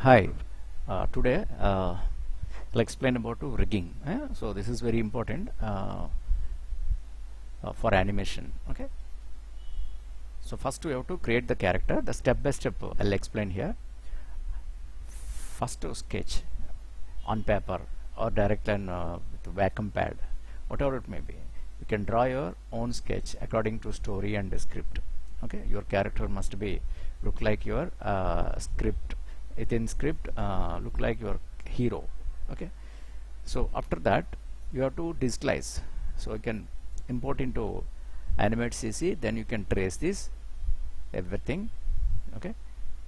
Hi, today I'll explain about rigging. So this is very important for animation. Okay. So first we have to create the character. The step by step I'll explain here. First to sketch on paper or direct line with vacuum pad, whatever it may be. You can draw your own sketch according to story and the script. Okay, your character must be look like your script. Within script, look like your hero. Okay, so after that you have to digitalize. So you can import into animate CC, then you can trace this everything. Okay,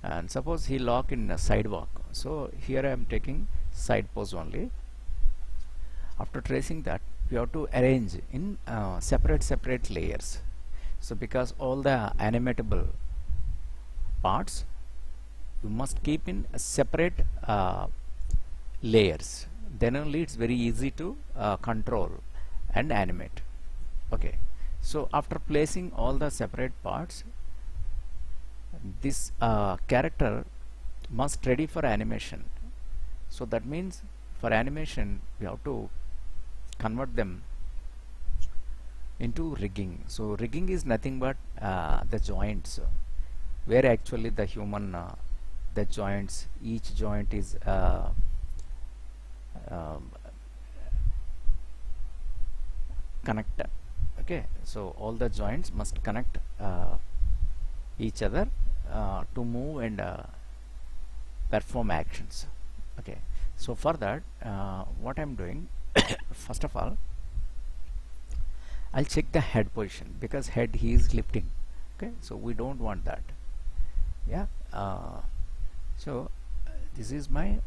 and suppose he lock in a sidewalk, so here I am taking side pose only. After tracing that, we have to arrange in separate layers. So because all the animatable parts you must keep in separate layers, then only it's very easy to control and animate. Okay, so after placing all the separate parts, this character must ready for animation. So that means for animation we have to convert them into rigging. So rigging is nothing but the joints where actually the human the joints, each joint is um, connect. Okay, so all the joints must connect each other to move and perform actions. Okay, so for that what I'm doing first of all, I'll check the head position because head he is lifting. Okay, so we don't want that. Yeah, so this is my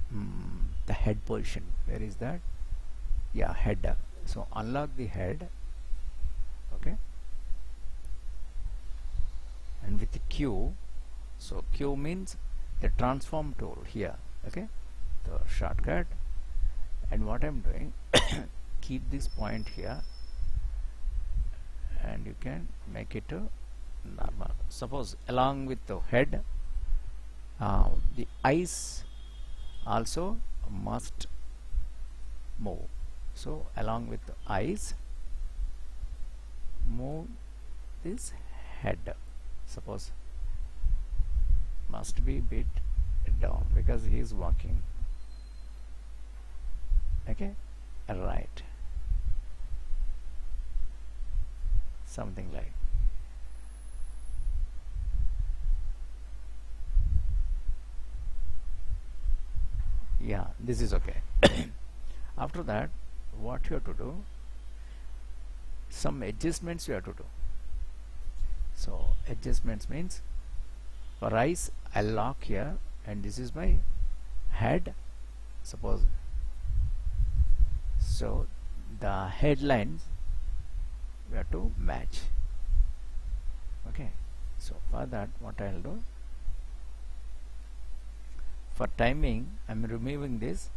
the head position. Where is that? Yeah, head. So unlock the head. Okay, and with the Q, so Q means the transform tool here. Okay, the shortcut. And what I'm doing, keep this point here and you can make it a normal. Suppose along with the head, the eyes also must move. So along with the eyes, move this head. Suppose must be bit down because he is walking. Okay, right, something like. Yeah, this is okay. After that, what you have to do, some adjustments you have to do. So adjustments means for eyes I'll lock here and this is my head, suppose. So the headlines we have to match. Okay, so for that what I'll do, for timing I'm removing this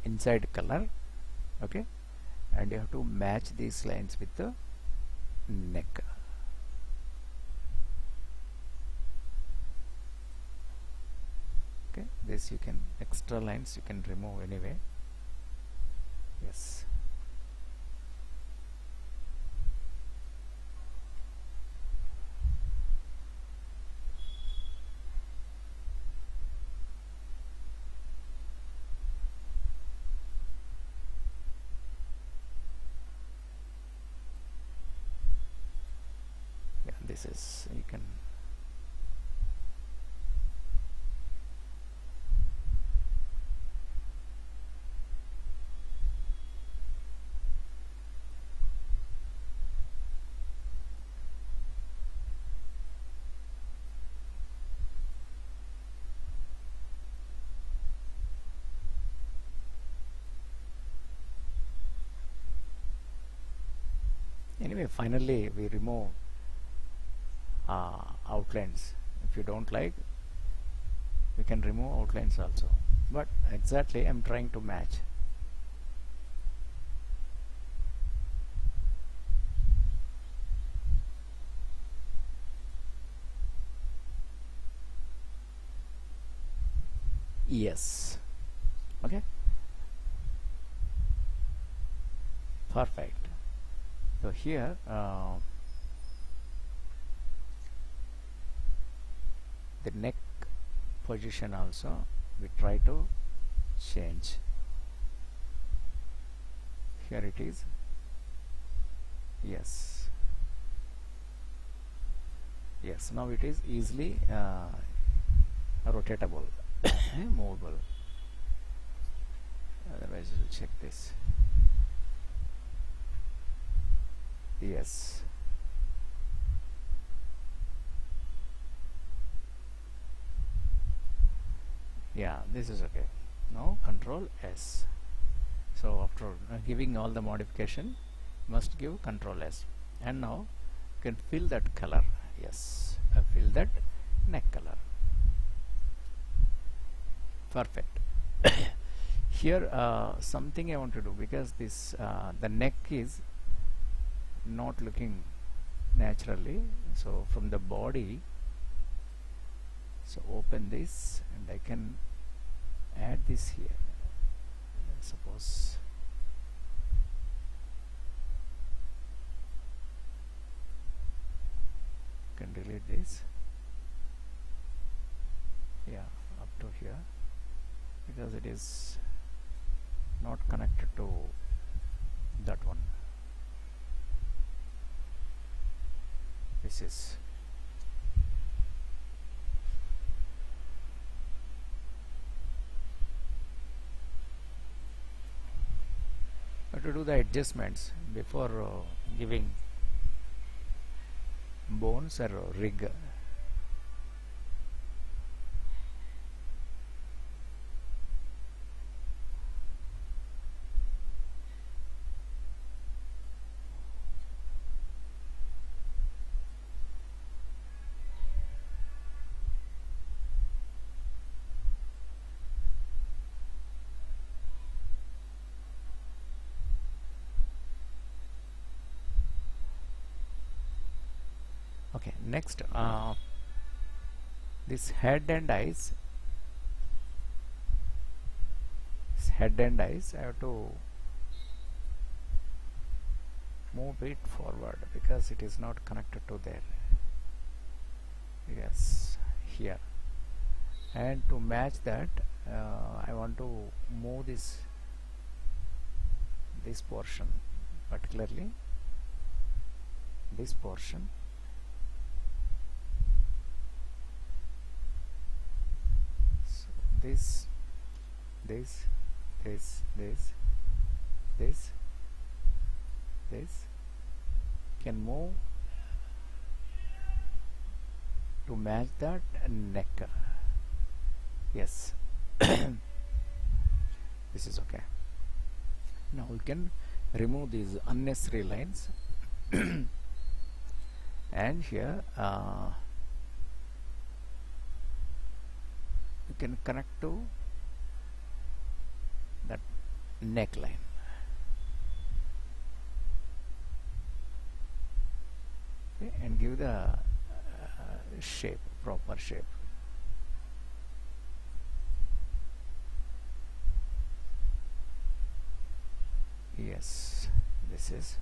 inside color. Okay, and you have to match these lines with the neck. Okay, this you can, extra lines you can remove anyway. Yes, yeah, this is, you can. Anyway, finally we remove outlines. If you don't like, we can remove outlines also, but exactly I'm trying to match. Yes. Okay, perfect. So here the neck position also we try to change. Here it is. Yes, yes, now it is easily rotatable, movable. Otherwise we'll check this. Yes, yeah, this is okay. Now control S. So after giving all the modification, must give control S, and now you can fill that color. Yes, fill that neck color. Perfect. Here something I want to do, because this the neck is not looking naturally, so from the body, so open this and I can add this here. Suppose can delete this, yeah, up to here, because it is not connected to that one. This is to do the adjustments before giving bones or rig. Okay, next this head and eyes. I have to move it forward because it is not connected to there. Yes, here, and to match that I want to move this portion, particularly this portion. So this can move to match that neck. Yes. This is okay. Now we can remove these unnecessary lines and here you can connect to that neckline. Okay, and give the shape, proper shape. Yes, this is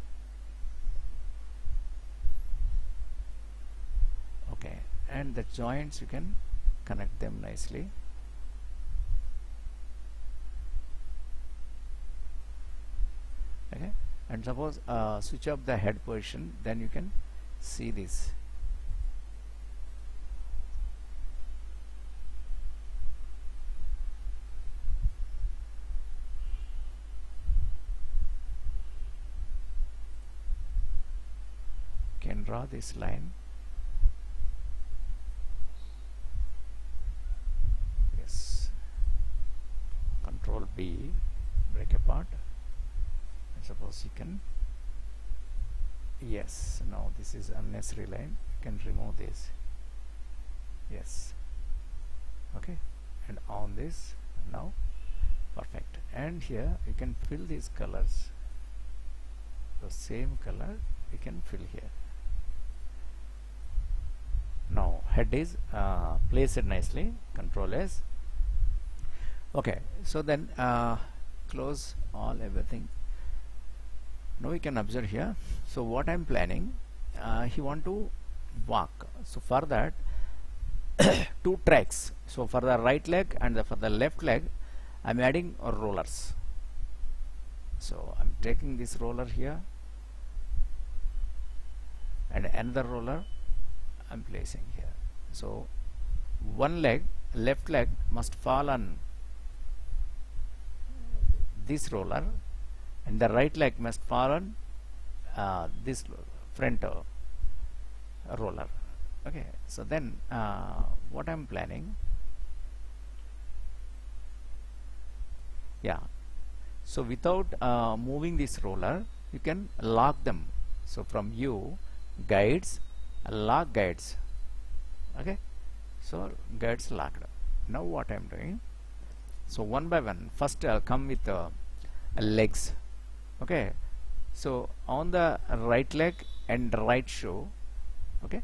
okay, and the joints you can connect them nicely. Okay, and suppose switch up the head position, then you can see this. Can draw this line. Yes, Control B, break apart, and suppose you can, yes, now this is unnecessary line, you can remove this. Yes, okay, and on this now, perfect. And here you can fill these colors, the same color you can fill here. Now head is placed nicely, Control S. Okay, so then close all everything. Now we can observe here. So what I'm planning, he want to walk. So for that, two tracks. So for the right leg and for the left leg, I'm adding rollers. So I'm taking this roller here and another roller I'm placing here. So one leg, left leg, must fall on this roller and the right leg must fall on this front roller. Okay, so then what I'm planning, yeah, so without moving this roller you can lock them. So from you guides, lock guides. Okay, so guides locked. Now what I'm doing, so one by one, first I'll come with legs. Okay, so on the right leg and right shoe, okay,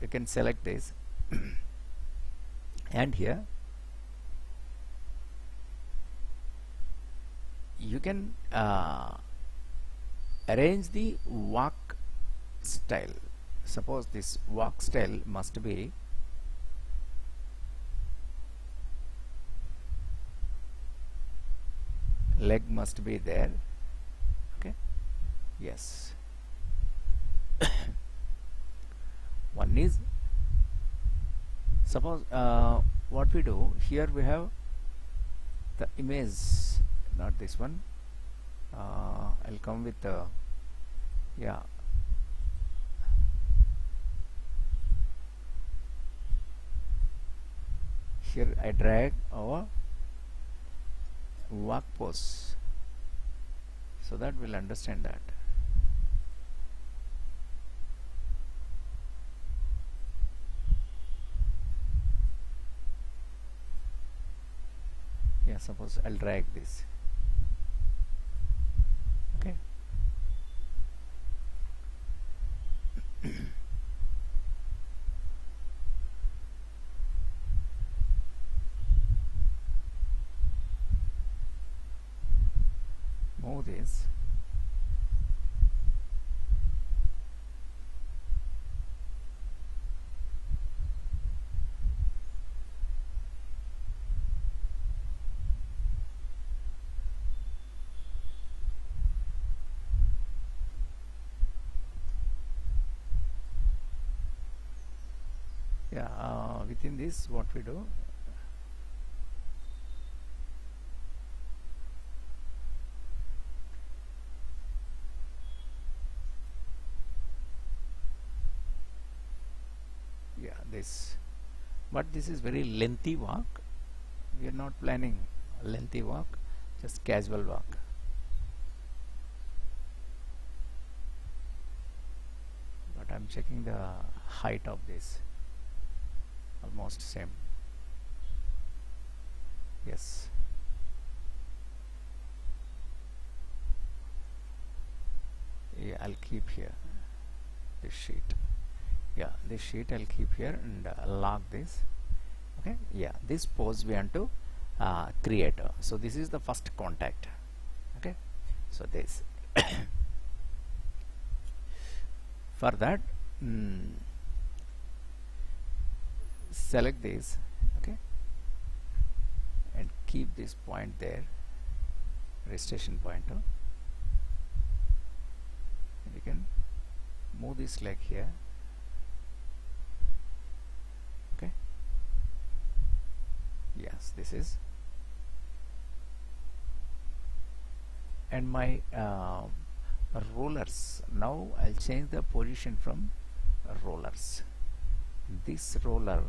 you can select this and here you can arrange the walk style. Suppose this walk style must be leg must be there. Okay, yes. One is, suppose what we do here, we have the image, not this one. I'll come with the, yeah, here I drag our walk pose so that we'll understand that. Yeah, suppose I'll drag this. Okay, move this. Yeah, within this what we do, yeah, this, but this is very lengthy walk. We are not planning a lengthy walk, just casual walk. But I'm checking the height of this, almost same. Yes, yeah, I'll keep here this sheet. Yeah, this sheet I'll keep here and lock this. Okay, yeah, this pose we want to create. So this is the first contact. Okay, so this for that, select this. Okay, and keep this point there, registration pointer, and you can move this leg here. Okay, yes, this is, and my rollers, now I'll change the position from rollers. This roller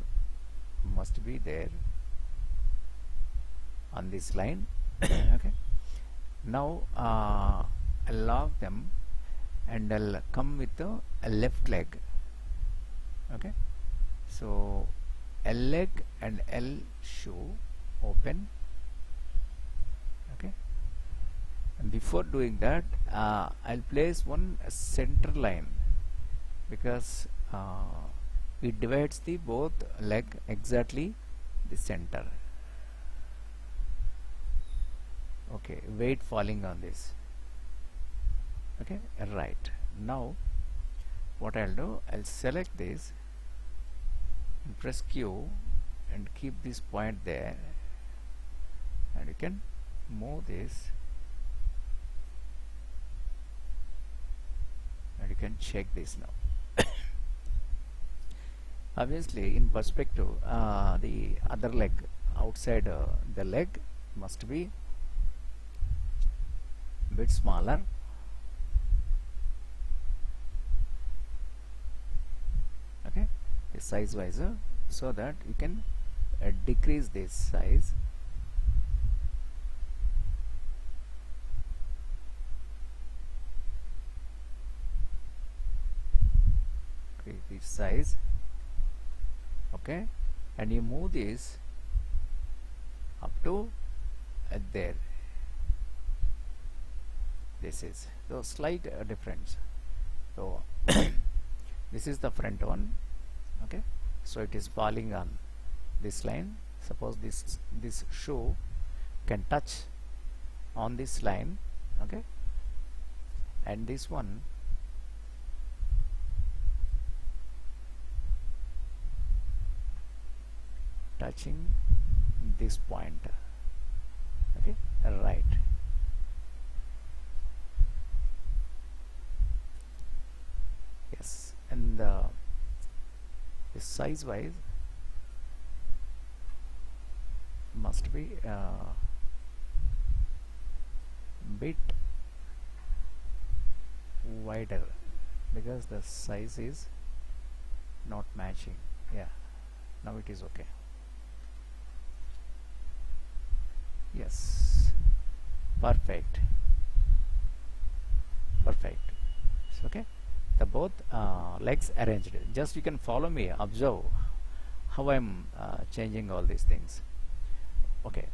must be there on this line. Okay, now I'll lock them and I'll come with the left leg. Okay, so L leg and L shoe open. Okay, and before doing that, I'll place one center line, because it divides the both leg exactly the center. okay, weight falling on this. Okay, right. Now what I'll do, I'll select this and press Q and keep this point there, and you can move this and you can check this now. Obviously in perspective, the other leg outside the leg must be bit smaller. Okay, size wise, so that you can decrease this size. Increase this size. Okay, and you move this up to there. This is the slight difference. So this is the front one. Okay, so it is falling on this line. Suppose this shoe can touch on this line. Okay, and this one touching this point. Okay, right. Yes, and size wise must be bit wider, because the size is not matching. Yeah, now it is okay. Yes, perfect, perfect. So, okay, the both legs arranged. Just you can follow me, observe how I'm changing all these things. Okay,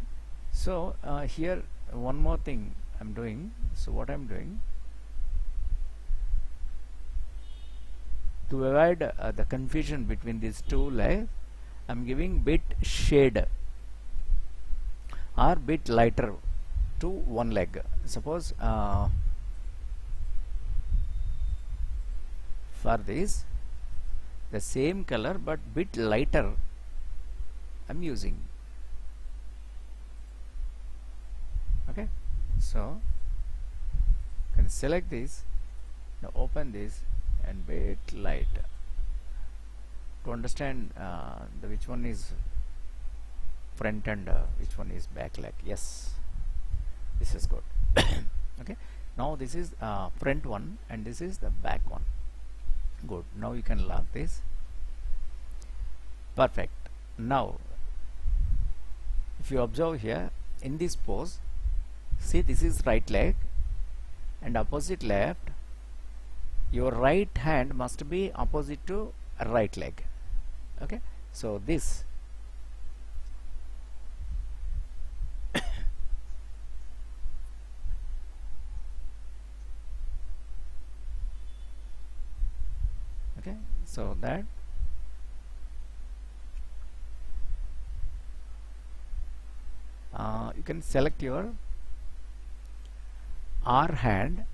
so here one more thing I'm doing. So what I'm doing, to avoid the confusion between these two legs, I'm giving bit shade or bit lighter to one leg. Suppose for this the same color but bit lighter I'm using. Okay, so can select this, now open this and bit light to understand which one is front and which one is back leg. Yes, this is good. Okay, now this is front one and this is the back one. Good, now you can lock this. Perfect. Now if you observe here in this pose, see, this is right leg and opposite left. Your right hand must be opposite to right leg. Okay, so this okay, so that you can select your R hand,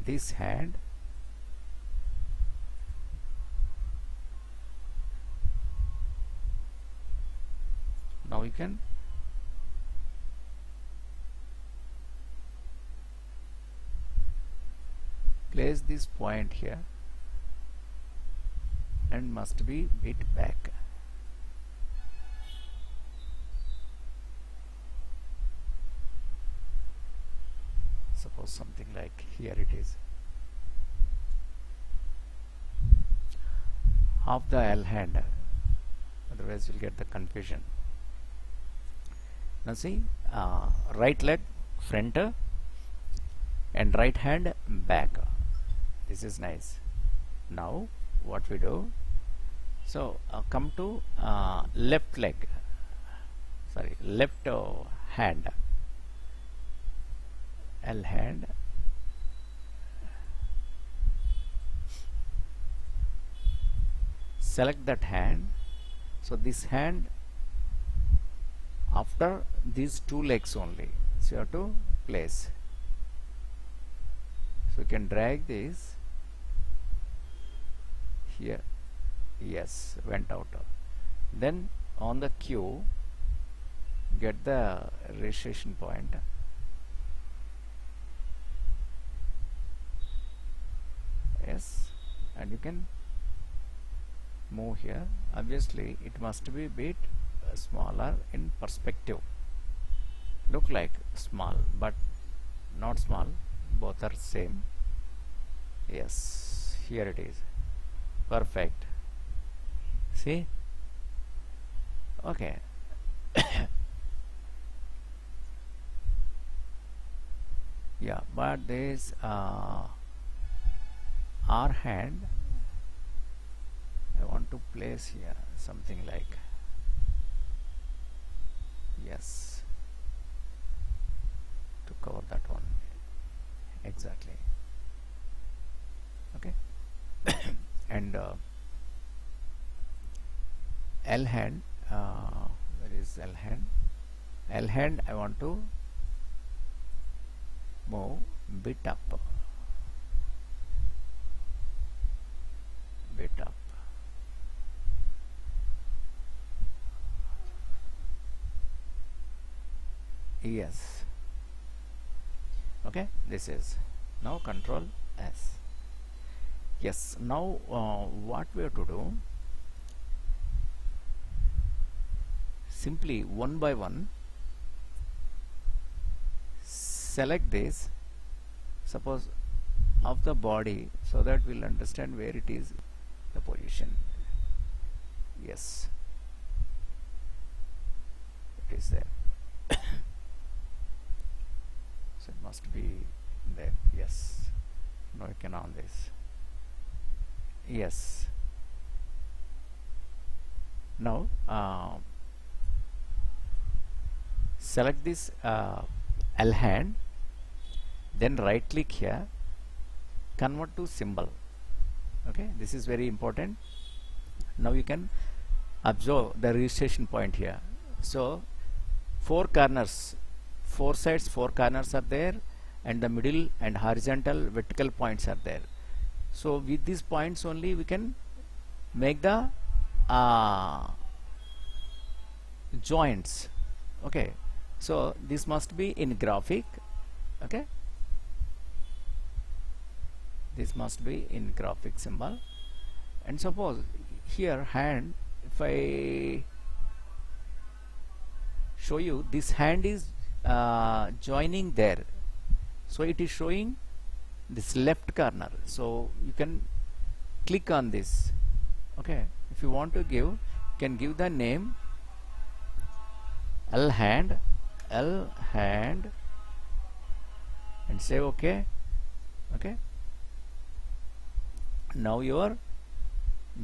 this hand, now you can place this point here and must be bit back. Suppose something like here it is. Half the L hand, otherwise you'll get the confusion. Now see, right leg front and right hand back. This is nice. Now what we do, so come to left leg, sorry, left hand, L hand, select that hand. So this hand after these two legs only, so you have to place. So you can drag this here. Yes, went out. Then on the Q, get the registration point. Yes, and you can move here. Obviously it must be a bit smaller in perspective. Look like small but not small, both are same. Yes, here it is. Perfect. See? Okay. Yeah, but this R hand I want to place here something like, yes, to cover that one exactly. Okay. And L hand, where is L hand? L hand I want to move bit up, bit up. Yes. Okay, this is now Control S. Yes, now what we have to do, simply one by one select this, suppose of the body, so that we'll understand where it is the position. Yes, it is there. So it must be there. Yes, now you can on this. Yes, now select this L hand, then right click here, convert to symbol. Okay, this is very important. Now you can observe the registration point here. So four corners, four sides, four corners are there, and the middle and horizontal vertical points are there. So with these points only we can make the joints. Okay, so this must be in graphic. Okay, this must be in graphic symbol. And suppose here hand, if I show you, this hand is joining there, so it is showing this left corner, so you can click on this. Okay, if you want to give, you can give the name L hand, L hand, and say okay. Okay, now your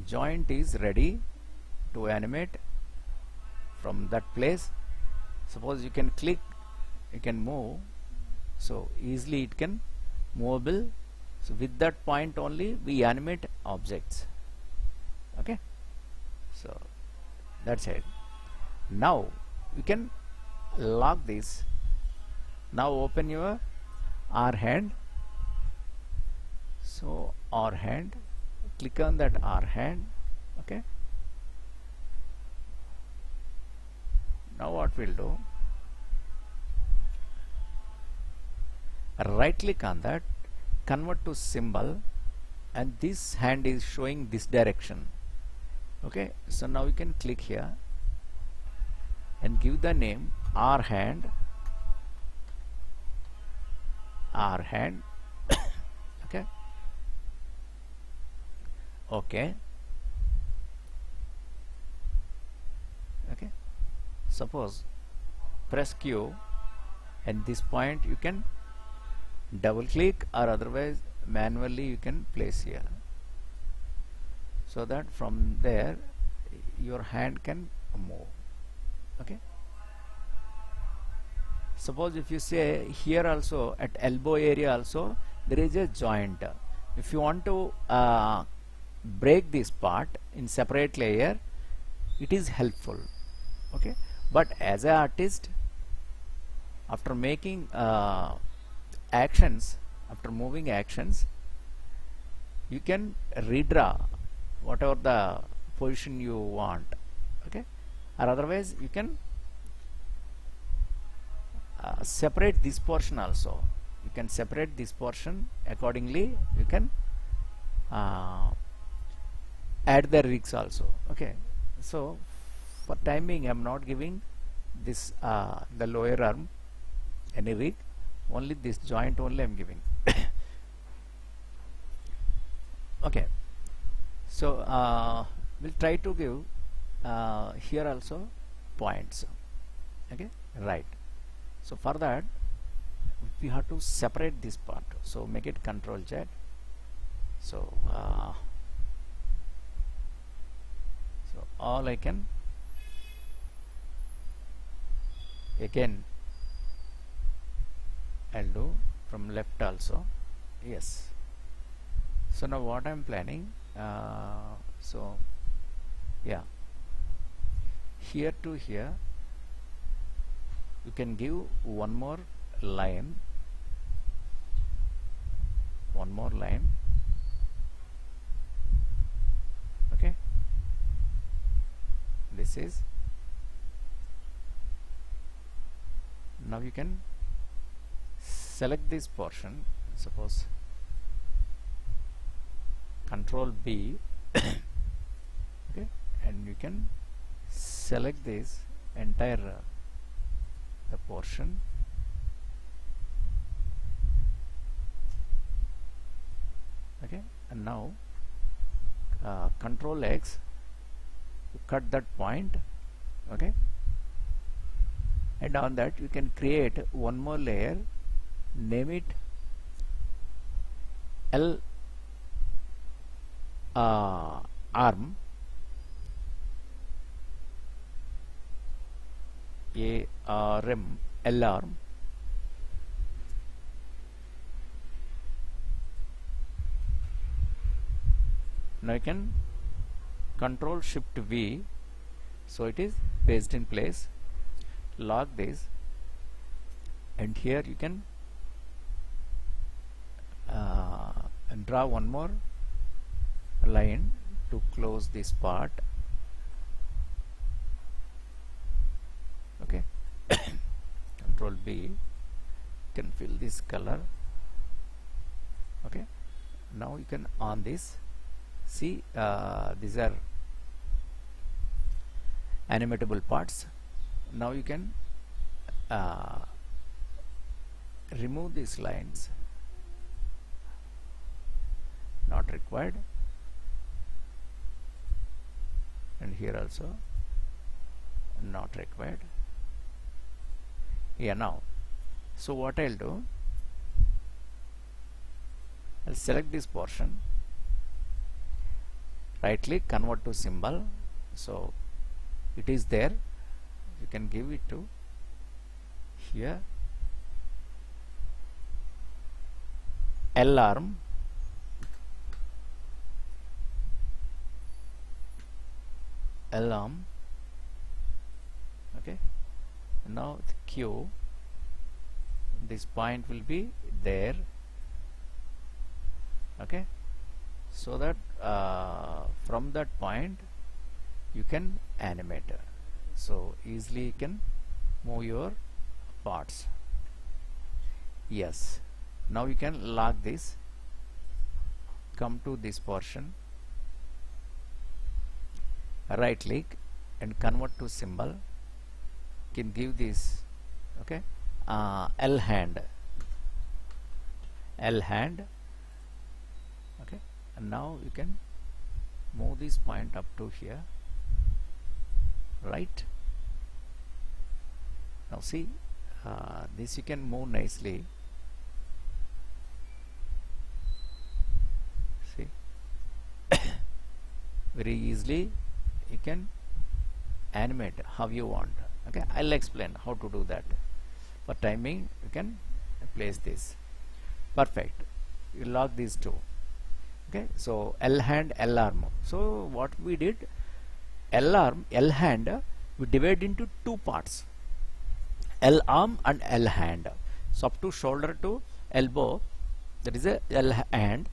joint is ready to animate from that place. Suppose you can click, you can move, so easily it can movable. So with that point only we animate objects. Okay, so that's it. Now you can lock this. Now open your R hand. So R hand, click on that R hand. Okay, now what we'll do, right click on that, convert to symbol, and this hand is showing this direction. Okay, so now you can click here and give the name R hand, R hand. Okay, okay, okay. Suppose press Q, and this point you can double click, or otherwise manually you can place here, so that from there your hand can move. Okay, suppose if you say here also at elbow area also there is a joint. If you want to break this part in separate layer, it is helpful. Okay, But as an artist, after making actions, after moving actions, you can redraw whatever the position you want, okay, or otherwise you can separate this portion also. You can separate this portion accordingly. You can add the rigs also, okay. So for timing, I'm not giving this the lower arm any rig, only this joint only I'm giving. Okay, so we'll try to give here also points, okay, right. So for that we have to separate this part, so make it Control Z. So so all I can again I'll do from left also, yes. So now what I'm planning, so yeah, here to here you can give one more line, okay. This is, now you can select this portion, suppose Control B, okay, and you can select this entire the portion, okay, and now Control X to cut that point, okay, and on that you can create one more layer, name it L arm, ARM, L arm, now you can Control Shift V, so it is pasted in place. Lock this, and here you can draw one more line to close this part, okay. Control B, can fill this color, okay. Now you can on this, see these are animatable parts. Now you can remove these lines, not required, and here also not required. Yeah, now so what I'll do, I'll select this portion, right click, convert to symbol, so it is there, you can give it to here, L arm, okay. Now the Q, this point will be there, okay, so that from that point you can animate, so easily you can move your parts. Yes, now you can lock this, come to this portion, right click and convert to symbol, can give this, okay, L hand, okay, and now you can move this point up to here, right. Now see this you can move nicely, see very easily you can animate how you want, okay. I'll explain how to do that. For timing you can place this, perfect. You lock these two, okay. So L hand, L arm, so what we did, L arm, L hand we divide into two parts, L arm and L hand. So up to shoulder to elbow, that is a L hand,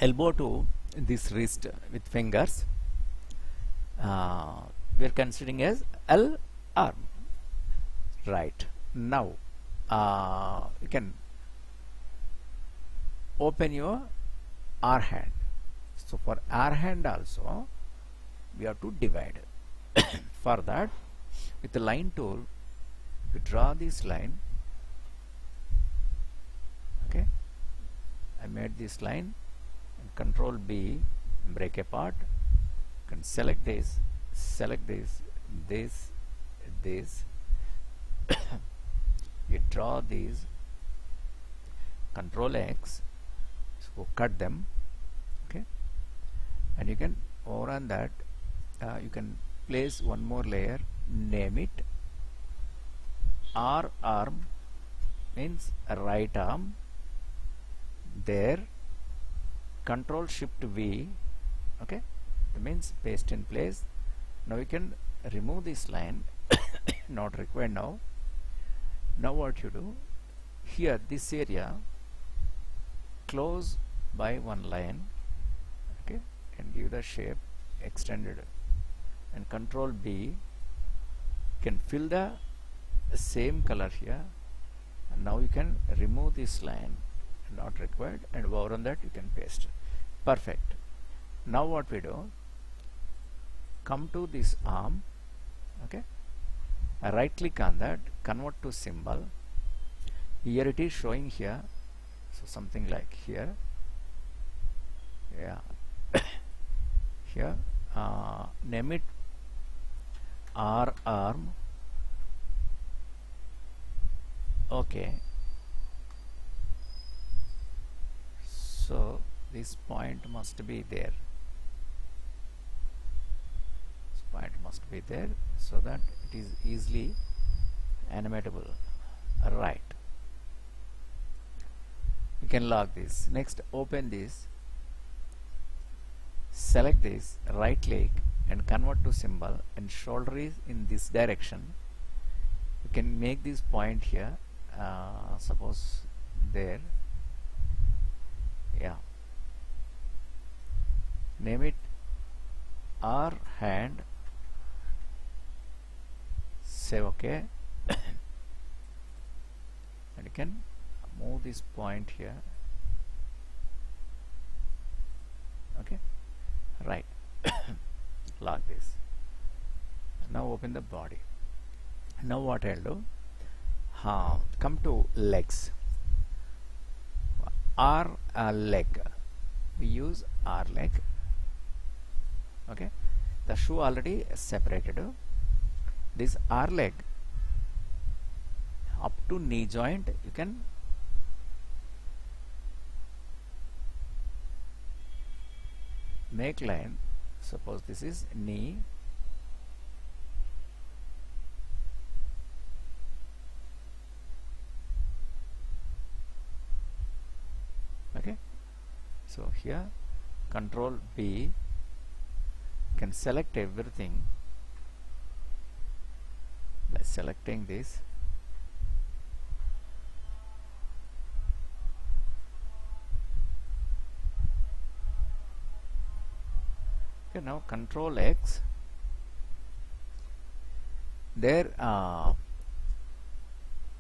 elbow to this wrist with fingers, we are considering as L arm. Right. Now you can open your R hand. So for R hand also we have to divide. For that, with the line tool, we draw this line. Okay, I made this line, and Control B, break apart. You can select this, this, you draw these, Control X, so cut them. Okay, and you can over on that you can place one more layer, name it R arm, means right arm. There, Control Shift V, okay, that means paste in place. Now you can remove this line, not required now. Now what you do here, this area close by one line, okay, and give the shape extended, and Control B, can fill the same color here, and now you can remove this line, not required, and over on that you can paste. Perfect. Now what we do, come to this arm, okay, right click on that, convert to symbol. Here it is showing here, so something like here, yeah, here, name it R arm. Okay, so this point must be there, this point must be there, so that it is easily animatable. Right, you can lock this. Next, open this, select this, right click and convert to symbol, and shoulder is in this direction. You can make this point here, suppose there, yeah, name it R hand, say OK, and you can move this point here. Okay, right. Lock this. Now open the body. Now what I'll do, come to legs, R leg, we use R leg. Okay, the shoe already separated. This R leg up to knee joint, you can make line. Suppose this is knee, okay, so here Control B, can select everything by selecting this. Okay, now Control X, there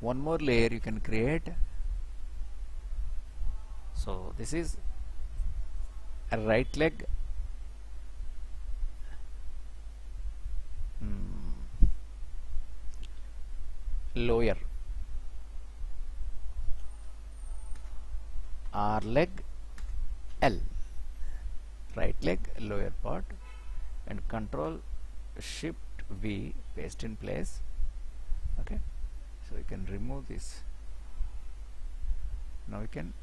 one more layer you can create. So this is a right leg, lower, R leg L, right leg lower part, and Control Shift V, paste in place. Okay, so you can remove this. Now you can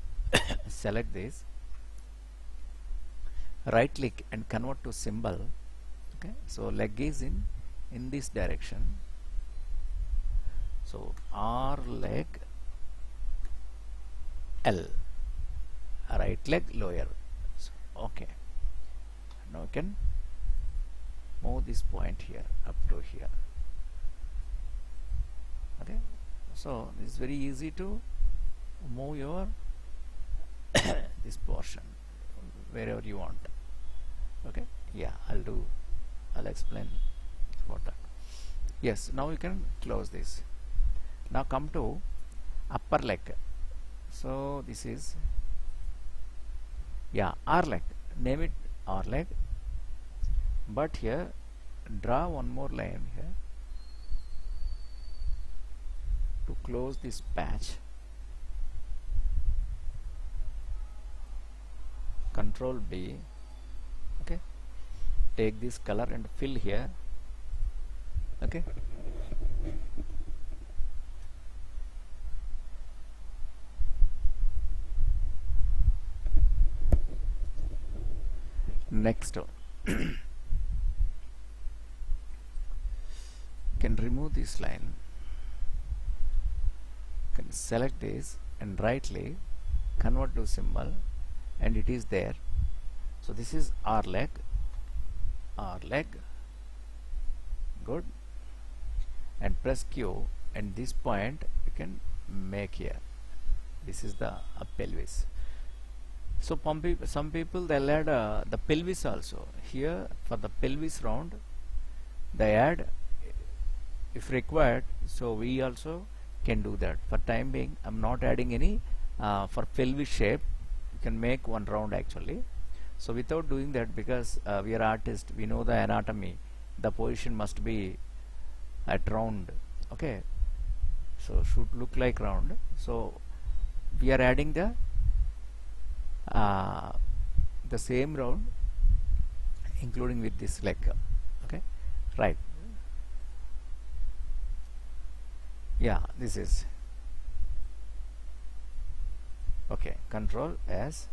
select this, right click and convert to symbol. Okay, so leg is in this direction, so R leg L, right leg lower. So, okay, now you can move this point here up to here. Okay, so it's very easy to move your this portion wherever you want. Okay, yeah, I'll explain about that. Yes, now you can close this. Now come to upper leg. So this is, yeah, R leg, name it R leg, but here draw one more line here to close this patch. Control B. Okay, take this color and fill here. Okay, next can remove this line, can select this and rightly convert to symbol, and it is there. So this is R leg, good, and press Q, and this point you can make here. This is the pelvis. So some people they'll add the pelvis also. Here for the pelvis round they add if required, so we also can do that. For time being I'm not adding any. For pelvis shape you can make one round actually. So without doing that, because we are artists, we know the anatomy, the position must be at round. Okay, so should look like round. So we are adding the same round including with this leg. Okay, right, yeah, this is okay. Control S.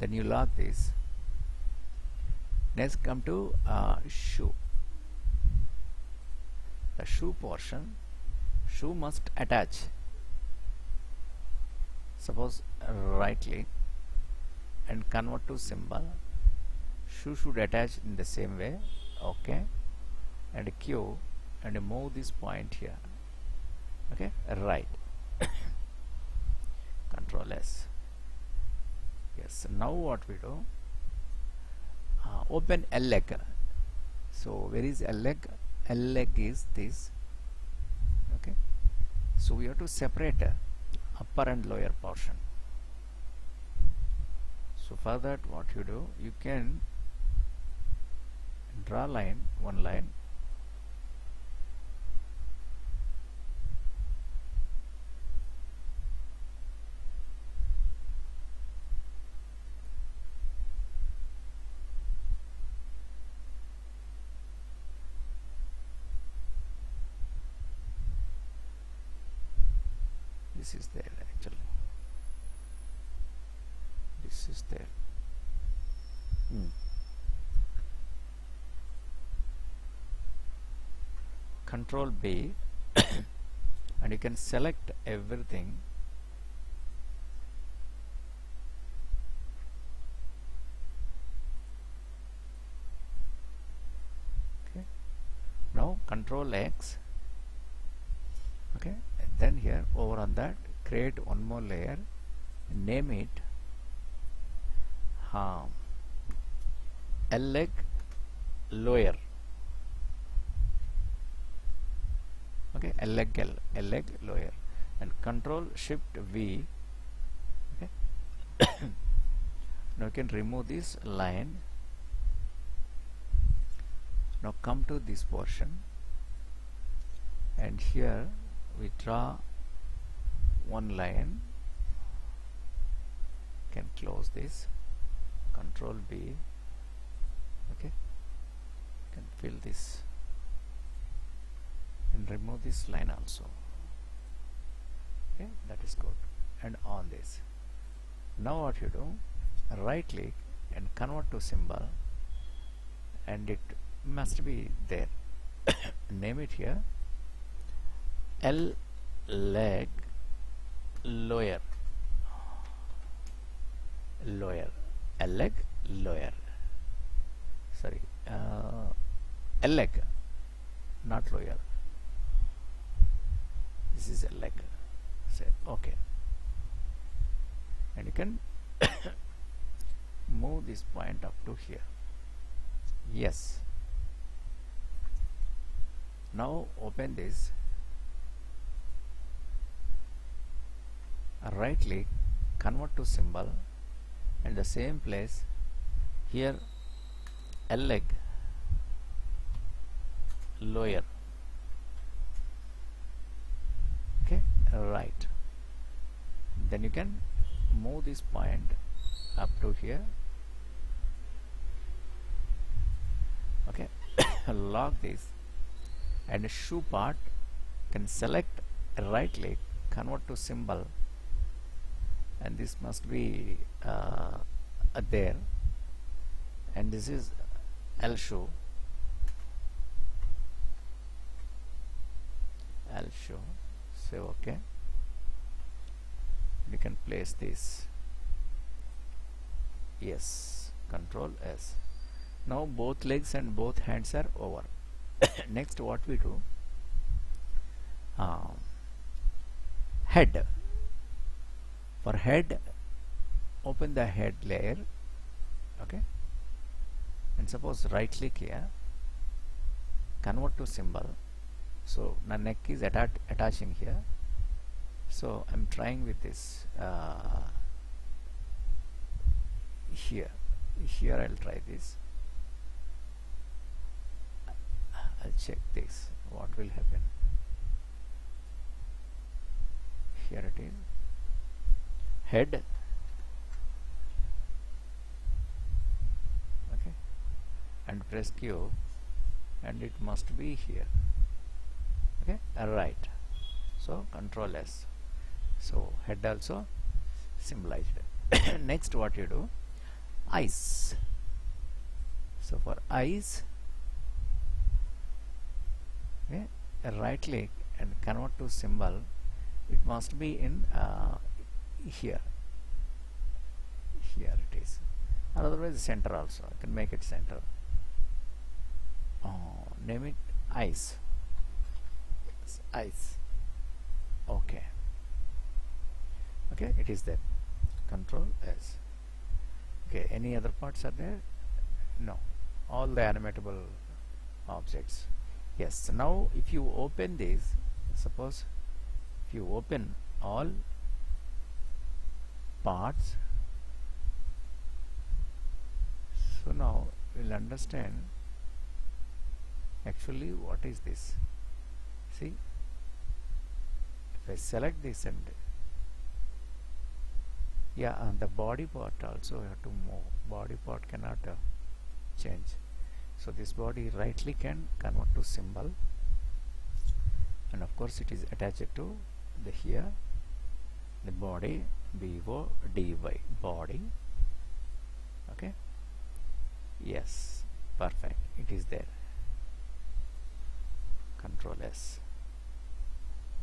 Then you lock this. Next come to shoe. The shoe portion, shoe must attach. Suppose right click and convert to symbol. Shoe should attach in the same way. Okay, and Q and move this point here. Okay, right. Control S. Yes, now what we do, open L leg. So where is L leg? L leg is this. Okay, so we have to separate upper and lower portion. So for that what you do, you can draw line, one line, this is there actually, this is there. Control B and you can select everything. Okay, now Control X. Okay, and then here over on that create one more layer, name it L leg lower. Okay, L leg lower, and Control Shift V. Okay, now you can remove this line. Now come to this portion, and here we draw one line. Can close this. Control B. Okay, can fill this and remove this line also. Okay, that is good. And on this, now what you do, right click and convert to symbol, and it must be there. Name it here L leg lower, L leg lower. leg, not lower. This is a leg. Say okay, and you can move this point up to here. Yes. Now open this, right click, convert to symbol, and the same place here L leg lower. Okay, right. Then you can move this point up to here. Okay, lock this, and shoe part can select, right click, convert to symbol, and this must be there, and this is L shoe. L shoe. Say okay. You can place this. Yes. Control S. Now both legs and both hands are over. Next, what we do? Head. For head, open the head layer. Okay. And suppose right click here, convert to symbol. So the neck is attaching here. So I'm trying with this here. Here I'll try this. I'll check this. What will happen? Here it is. Head. Okay. And press Q, and it must be here. Okay. Right. So Control S. So head also symbolized. Next, what you do? Eyes. So for eyes, okay, right click and convert to symbol. It must be in here. Here it is. Otherwise center also. I can make it center. Name it eyes. Eyes. Okay. Okay, it is there. Control S. Okay, any other parts are there? No. All the animatable objects. Yes. Now if you open this, suppose if you open all parts, so now we'll understand actually what is this. See, if I select this, and yeah, and the body part also have to move. Body part cannot change. So this body right click and convert to symbol, and of course it is attached to the here, the body, BODY, body. Okay. Yes, perfect. It is there. Control S.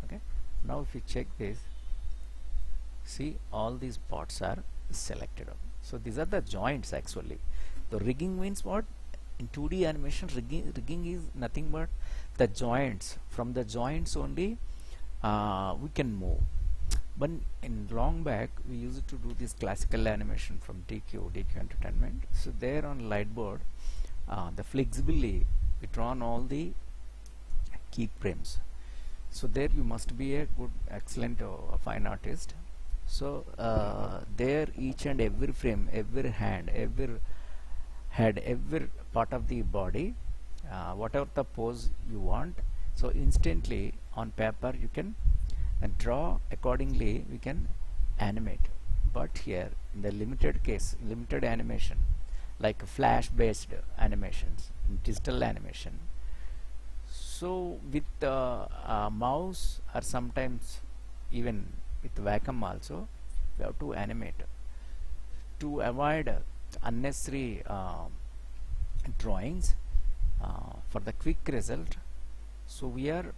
Okay. Now if you check this, see all these parts are selected. So these are the joints actually. The rigging means what? In 2D animation, rigging is nothing but the joints. From the joints only we can move. But in long back we used to do this classical animation from DQ Entertainment. So there on Lightboard, the flexibly we drawn all the keyframes. So there you must be a good, excellent fine artist. So there each and every frame, every hand, every head, every part of the body, whatever the pose you want, so instantly on paper you can draw accordingly, we can animate. But here in the limited case, limited animation like flash based animations, digital animation, so with mouse or sometimes even with Wacom also we have to animate to avoid unnecessary drawings for the quick result. So we are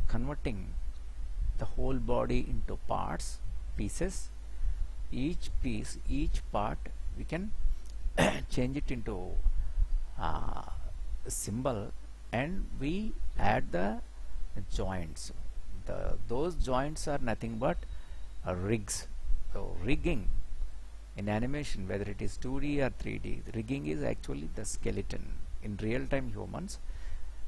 converting the whole body into parts, pieces. Each piece, each part we can change it into symbol and we add the joints. Those joints are nothing but rigs. So rigging in animation, whether it is 2D or 3D, rigging is actually the skeleton. In real-time humans,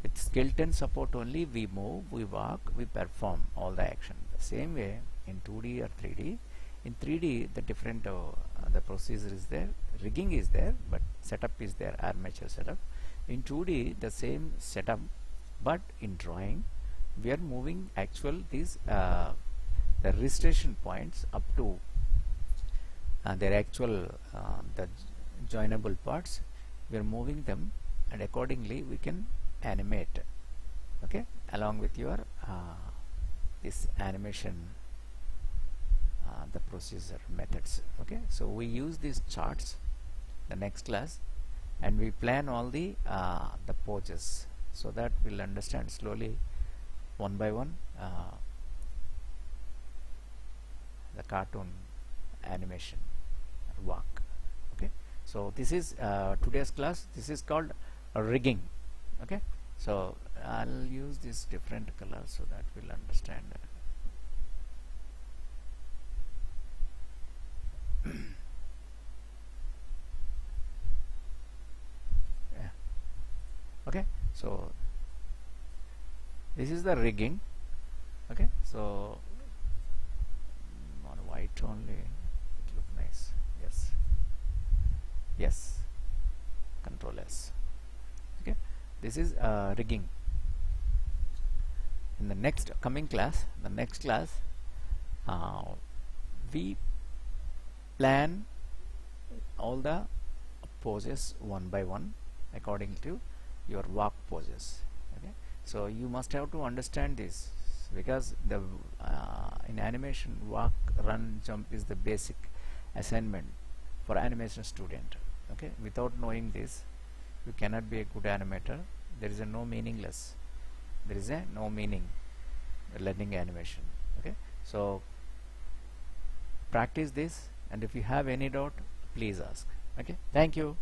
with skeleton support only, we move, we walk, we perform all the action. The same way in 2D or 3D. In 3D, the different the procedure is there, rigging is there, but setup is there, armature setup. In 2D, the same setup, but in drawing, we are moving actual these the registration points up to their actual the joinable parts. We are moving them, and accordingly we can animate, okay, along with your this animation the procedure methods. Okay, so we use these charts the next class, and we plan all the poses, so that we'll understand slowly one by one the cartoon animation walk. Okay, so this is today's class. This is called rigging. Okay, so I'll use this different color so that we'll understand. Yeah. Okay, so this is the rigging. Okay, so on white only it look nice. Yes, yes, Control S. Okay, this is rigging. In the next coming class, we plan all the poses one by one according to your walk poses. Okay, so you must have to understand this, because the in animation, walk, run, jump is the basic assignment for animation student. Okay, without knowing this, you cannot be a good animator. There is a no meaningless. There is a no meaning learning animation. Okay, so practice this, and if you have any doubt, please ask. Okay, thank you.